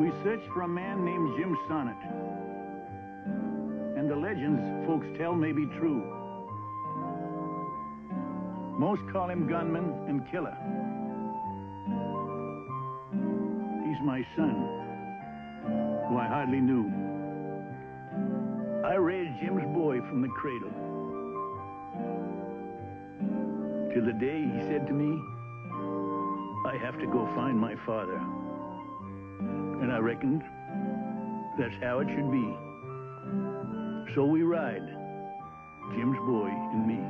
We searched for a man named Jim Sonnett. And the legends folks tell may be true. Most call him gunman and killer. He's my son, who I hardly knew. I raised Jim's boy from the cradle. Till the day he said to me, I have to go find my father. And I reckoned that's how it should be. So we ride, Jim's boy and me.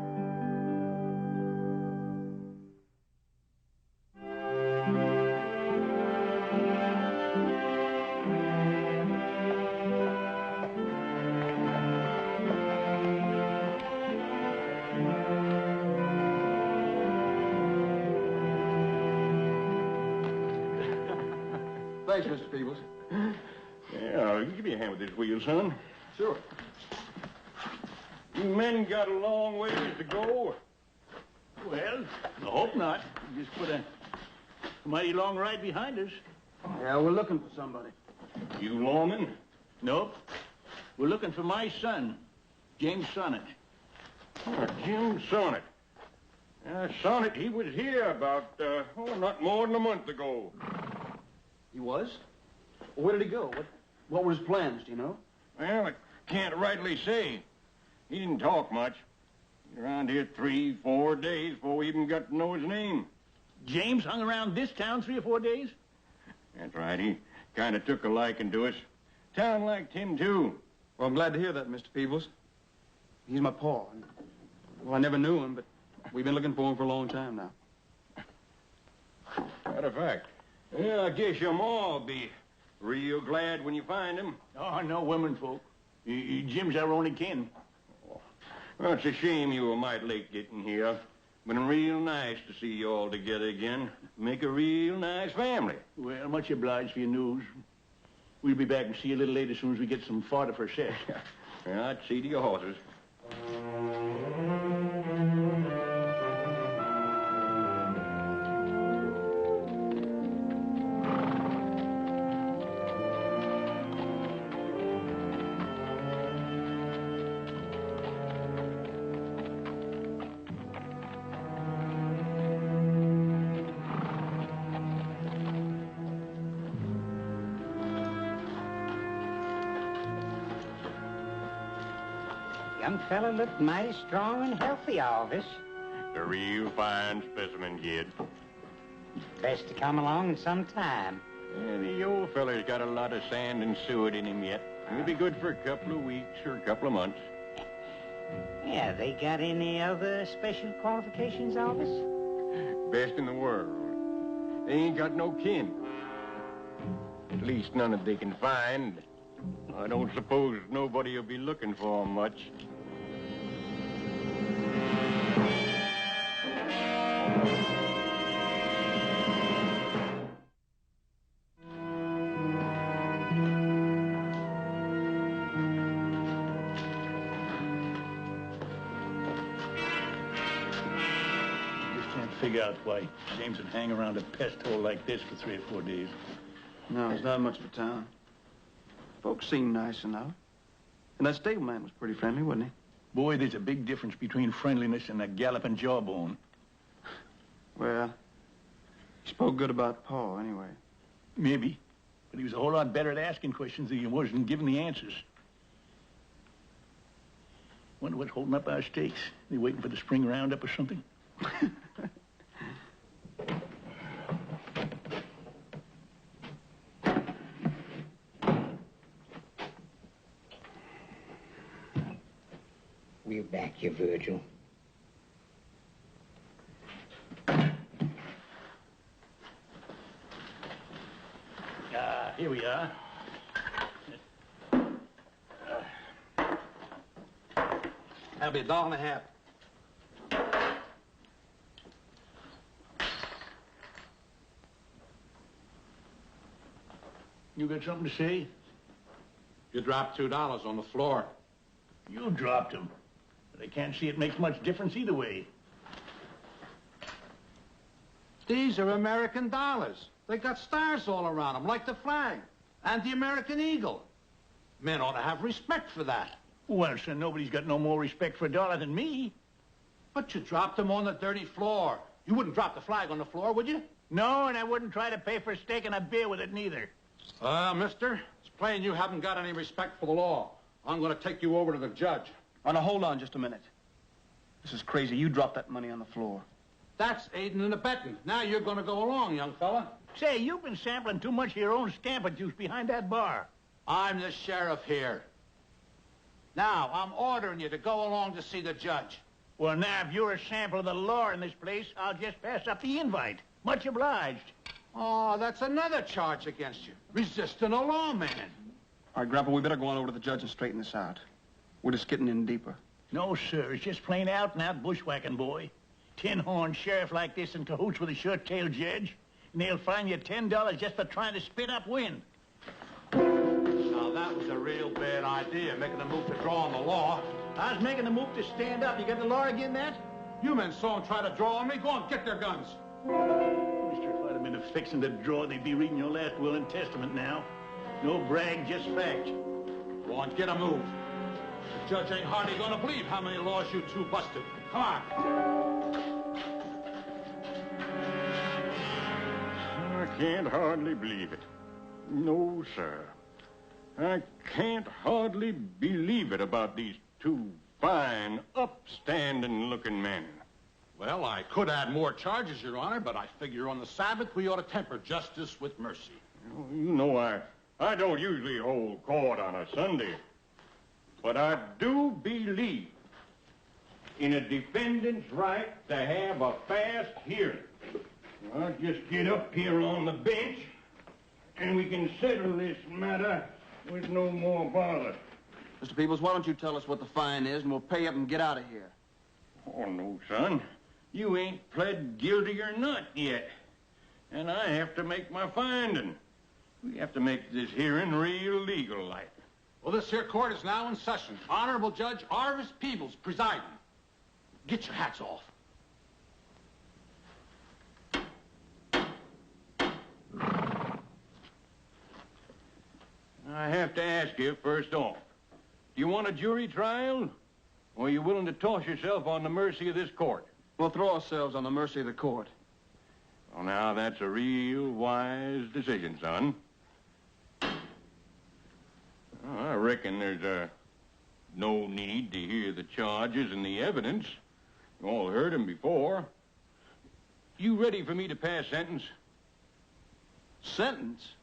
Thanks, Mr. Peebles. Yeah, you give me a hand with this wheel, son. Sure. You men got a long ways to go. Well, I hope not. We just put a mighty long ride behind us. Yeah, we're looking for somebody. You lawmen? Nope. We're looking for my son, James Sonnett. Oh, Jim Sonnett. Sonnett, he was here about, not more than a month ago. He was? Well, where did he go? What were his plans, do you know? Well, I can't rightly say. He didn't talk much. Around here 3-4 days before we even got to know his name. James hung around this town 3 or 4 days? That's right. He kind of took a liking to us. Town liked him, too. Well, I'm glad to hear that, Mr. Peebles. He's my pa. Well, I never knew him, but we've been looking for him for a long time now. Matter of fact, yeah, I guess your ma'll be real glad when you find him. Oh, no, women folk. Jim's our only kin. Well, it's a shame you were mighty late getting here. Been real nice to see you all together again. Make a real nice family. Well, much obliged for your news. We'll be back and see you a little later as soon as we get some fodder for set. Yeah, I'd see to your horses. Young fella looked mighty strong and healthy, Alvis. A real fine specimen, kid. Best to come along in some time. Yeah, the old feller's got a lot of sand and suet in him yet. He'll be good for a couple of weeks or a couple of months. Yeah, they got any other special qualifications, Alvis? Best in the world. They ain't got no kin. At least none that they can find. I don't suppose nobody will be looking for 'em much. Figure out why James would hang around a pest hole like this for 3 or 4 days. No, it's not much of a town. Folks seem nice enough. And that stableman was pretty friendly, wasn't he? Boy, there's a big difference between friendliness and a galloping jawbone. Well, he spoke good about Pa, anyway. Maybe. But he was a whole lot better at asking questions than he was in giving the answers. Wonder what's holding up our stakes. They waiting for the spring roundup or something? We'll back you, Virgil. Here we are. That'll be $1.50. You got something to say? You dropped $2 on the floor. You dropped them. But I can't see it makes much difference either way. These are American dollars. They got stars all around them, like the flag. and the American Eagle. Men ought to have respect for that. Well, sir, nobody's got no more respect for a dollar than me. But you dropped them on the dirty floor. You wouldn't drop the flag on the floor, would you? No, and I wouldn't try to pay for a steak and a beer with it neither. Mister, it's plain you haven't got any respect for the law. I'm going to take you over to the judge. Oh, now, hold on just a minute. This is crazy. You dropped that money on the floor. That's aiding and abetting. Now you're going to go along, young fella. Say, you've been sampling too much of your own Stamper juice behind that bar. I'm the sheriff here. Now, I'm ordering you to go along to see the judge. Well, now, if you're a sample of the law in this place, I'll just pass up the invite. Much obliged. Oh, that's another charge against you. Resisting a lawman. All right, Grandpa, we better go on over to the judge and straighten this out. We're just getting in deeper. No, sir. It's just plain out and out bushwhacking, boy. Tin-horn sheriff like this in cahoots with a short-tailed judge, and they'll fine you $10 just for trying to spit up wind. Now, that was a real bad idea, making a move to draw on the law. I was making a move to stand up. You got the law again, that? You men saw them try to draw on me. Go on, get their guns. Mister, if I'd have been fixing to draw, they'd be reading your last will and testament now. No brag, just fact. Go on, get a move. The judge ain't hardly going to believe how many laws you two busted. Come on. I can't hardly believe it. No, sir. I can't hardly believe it about these two fine, upstanding-looking men. Well, I could add more charges, Your Honor, but I figure on the Sabbath we ought to temper justice with mercy. You know, I don't usually hold court on a Sunday, but I do believe in a defendant's right to have a fast hearing. I'll just get up here on the bench, and we can settle this matter with no more bother. Mr. Peebles, why don't you tell us what the fine is, and we'll pay up and get out of here. Oh, no, son. You ain't pled guilty or not yet. And I have to make my finding. We have to make this hearing real legal-like. Well, this here court is now in session. Honorable Judge Arvis Peebles presiding. Get your hats off. I have to ask you first off, do you want a jury trial? Or are you willing to toss yourself on the mercy of this court? We'll throw ourselves on the mercy of the court. Well, now, that's a real wise decision, son. Well, I reckon there's no need to hear the charges and the evidence. You all heard them before. You ready for me to pass sentence? Sentence?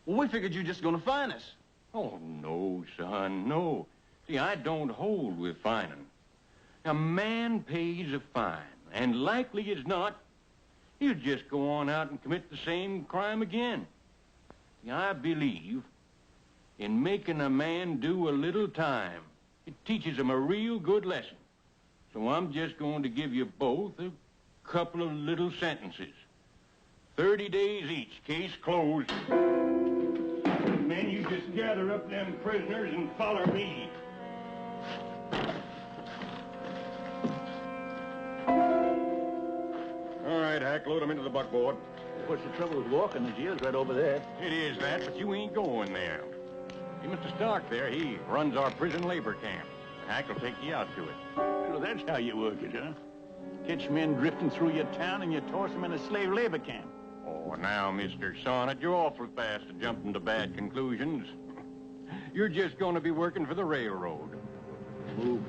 Well, we figured you were just going to fine us. Oh, no, son, no. See, I don't hold with fining. A man pays a fine, and likely as not, he'll just go on out and commit the same crime again. See, I believe in making a man do a little time. It teaches him a real good lesson. So I'm just going to give you both a couple of little sentences. 30 days each, case closed. Men, you just gather up them prisoners and follow me. All right, Hack, load them into the buckboard. What's the trouble with walking? The jail's right over there. It is that, but you ain't going there. See, Mr. Stark there, he runs our prison labor camp. Hack will take you out to it. So that's how you work it, huh? Catch men drifting through your town and you toss them in a slave labor camp. Oh, now, Mr. Sonnett, you're awful fast to jump into bad conclusions. You're just going to be working for the railroad. Move.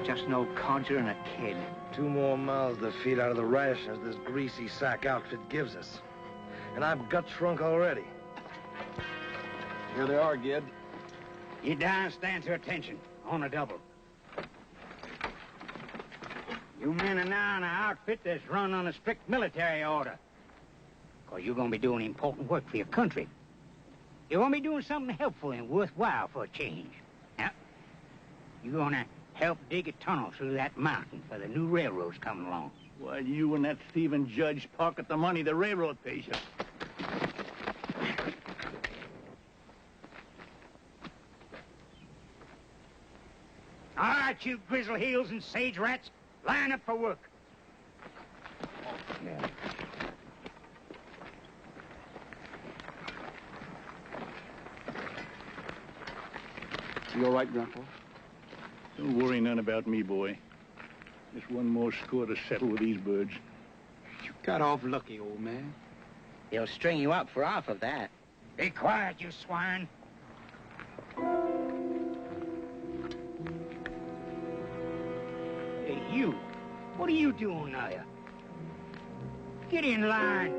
Just no codger and a kid. 2 more mouths to feed out of the rations this greasy sack outfit gives us. And I'm gut shrunk already. Here they are, Gid. You down, stand to attention. On a double. You men are now in an outfit that's run on a strict military order. Because you're going to be doing important work for your country. You're going to be doing something helpful and worthwhile for a change. Yeah? You're going to help dig a tunnel through that mountain for the new railroads coming along. While you and that thieving judge pocket the money the railroad pays you. All right, you grizzle heels and sage rats, line up for work. Yeah. You all right, Grandpa? Don't worry none about me, boy. Just one more score to settle with these birds. You got off lucky, old man. He'll string you up for half of that. Be quiet, you swine. Hey, you. What are you doing there? Get in line.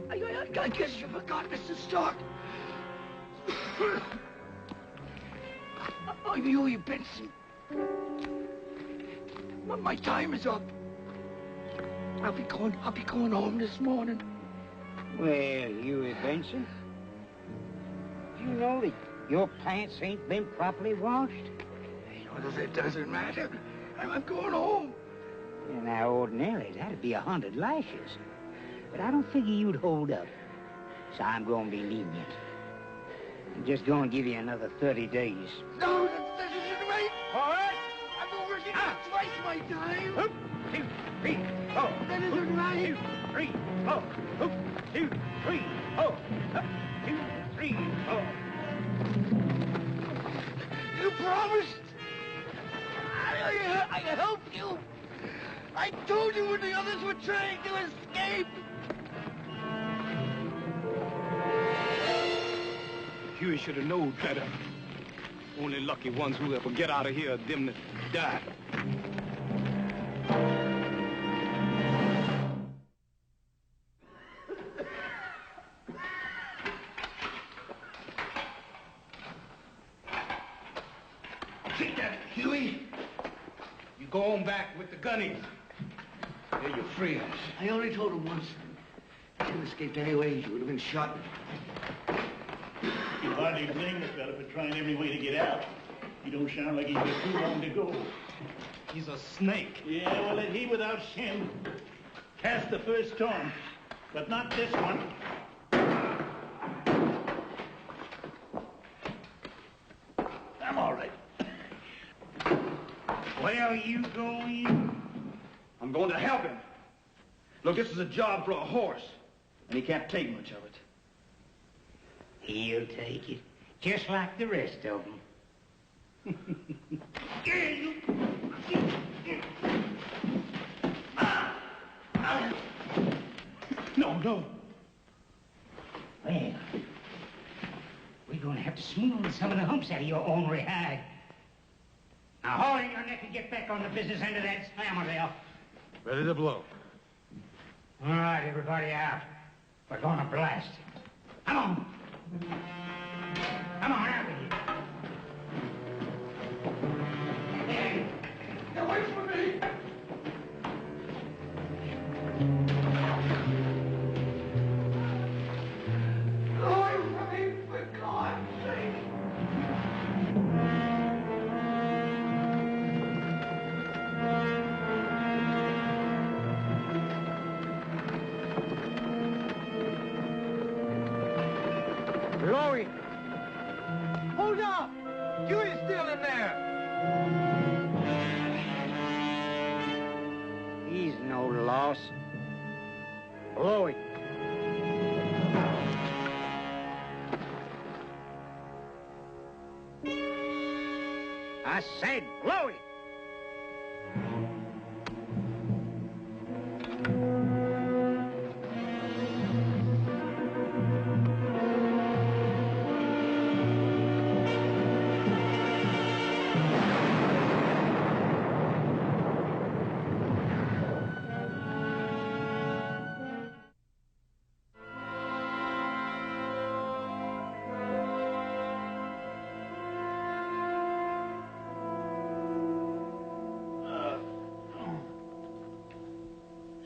I guess you forgot, Mr. Stark. I'm Huey Benson. My time is up. I'll be going home this morning. Well, Huey Benson, do you know that your pants ain't been properly washed? It doesn't matter. I'm going home. Yeah, now, ordinarily, that'd be 100 lashes. But I don't figure you'd hold up. So I'm going to be lenient. I'm just going to give you another 30 days. No, that isn't right. All right. I've been working twice my time. 1, 2, 3, 4. That isn't right. 2, 3, 4. 1, 2, 3, 4. 1, 2, 3, 4. You promised. I helped you. I told you when the others were trying to escape. Huey should have known better. Only lucky ones who ever get out of here are them that die. Take that, Huey. You go on back with the gunnies. They're your friends. I only told him once. If you escaped anyway, you would have been shot. You hardly blame the fella for trying every way to get out. He don't sound like he's got too long to go. He's a snake. Yeah, well, let he without sin cast the first stone, but not this one. I'm all right. Where you going? I'm going to help him. Look, this is a job for a horse, and he can't take much of it. He'll take it, just like the rest of them. No. Well, we're going to have to smooth some of the humps out of your ornery hide. Now, haul in your neck and get back on the business end of that slammer there. Ready to blow. All right, everybody out. We're going to blast. Come on. Come on, out with you. Hey, Get away from me. Away from me, for God's sake. Chloe! Hold up! Huey's still in there! he's no loss. Blow it. I said blow it.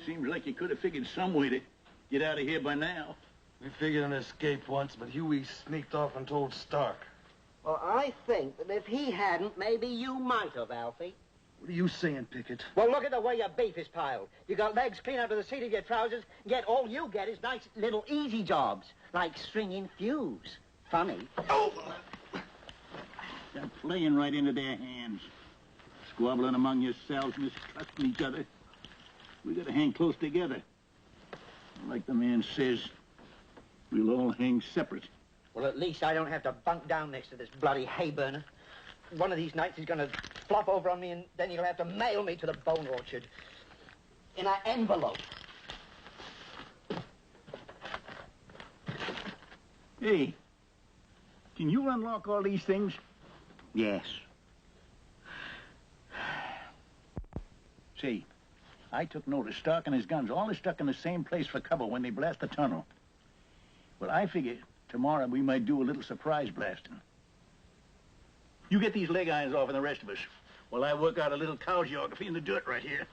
Seems like you could have figured some way to get out of here by now. We figured an escape once, but Huey sneaked off and told Stark. Well, I think that if he hadn't, maybe you might have, Alfie. What are you saying, Pickett? Well, look at the way your beef is piled. You got legs clean out of the seat of your trousers, yet all you get is nice little easy jobs, like stringing fuse. Funny. Oh! They're playing right into their hands. Squabbling among yourselves, mistrusting each other. We gotta hang close together. Like the man says, we'll all hang separate. Well, at least I don't have to bunk down next to this bloody hay burner. One of these nights he's gonna flop over on me, and then he'll have to mail me to the bone orchard. In an envelope. Hey, can you unlock all these things? Yes. Say, I took notice Stark and his guns all are stuck in the same place for cover when they blast the tunnel. Well, I figure tomorrow we might do a little surprise blasting. You get these leg irons off and the rest of us, while I work out a little cow geography in the dirt right here.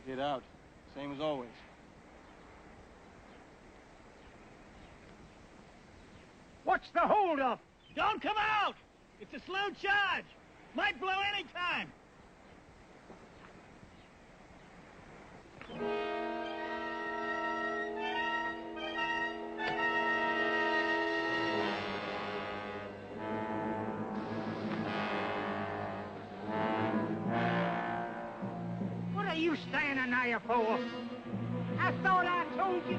Get out. Same as always. What's the holdup? Don't come out! It's a slow charge. Might blow any time. What are you standing there for? I thought I told you.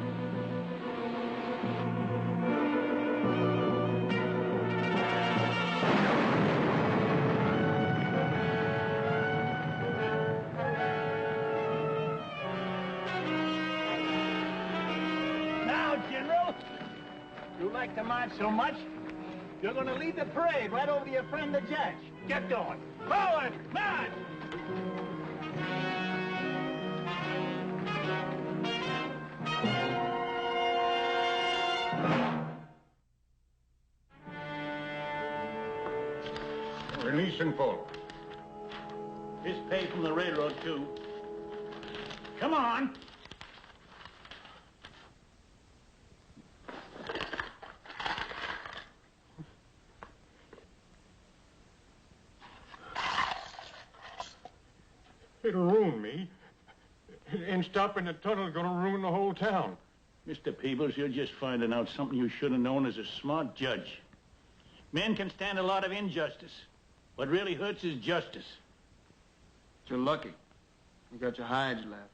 Now, General, you like to march so much, you're going to lead the parade right over to your friend the judge. Get going. Forward, march! Release and pull. Here's pay from the railroad, too. Come on. It'll ruin me. And stopping the tunnel's gonna ruin the whole town. Mr. Peebles, you're just finding out something you should have known as a smart judge. Men can stand a lot of injustice. What really hurts is justice. You're lucky. You got your hides left.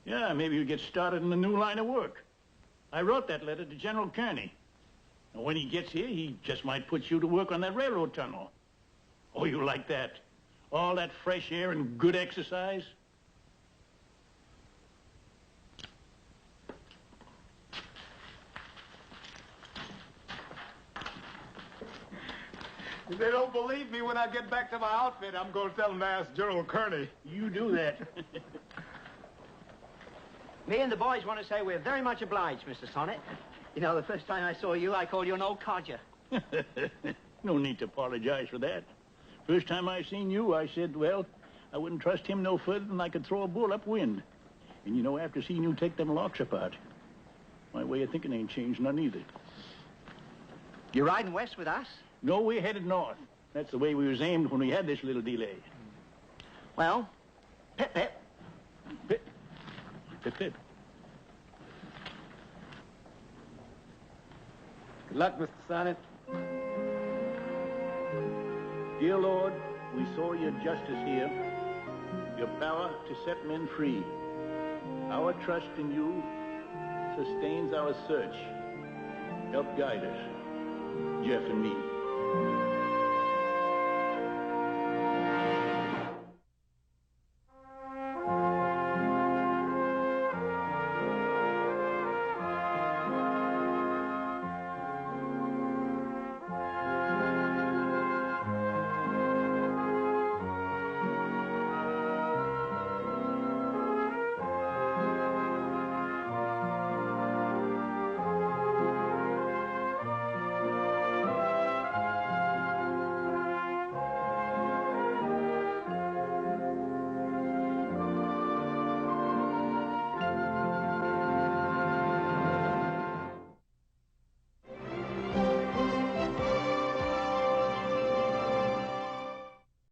Yeah, maybe you get started in a new line of work. I wrote that letter to General Kearney. And when he gets here, he just might put you to work on that railroad tunnel. Oh, you like that? All that fresh air and good exercise? If they don't believe me when I get back to my outfit, I'm going to tell them to ask General Kearney. You do that. Me and the boys want to say we're very much obliged, Mr. Sonnett. You know, the first time I saw you, I called you an old codger. No need to apologize for that. First time I seen you, I said, well, I wouldn't trust him no further than I could throw a bull upwind. And you know, after seeing you take them locks apart, my way of thinking ain't changed none either. You riding west with us? No, we're headed north. That's the way we was aimed when we had this little delay. Well, pip, pip. Pip. Pip, pip. Good luck, Mr. Sonnett. Dear Lord, we saw your justice here, your power to set men free. Our trust in you sustains our search. Help guide us, Jeff and me.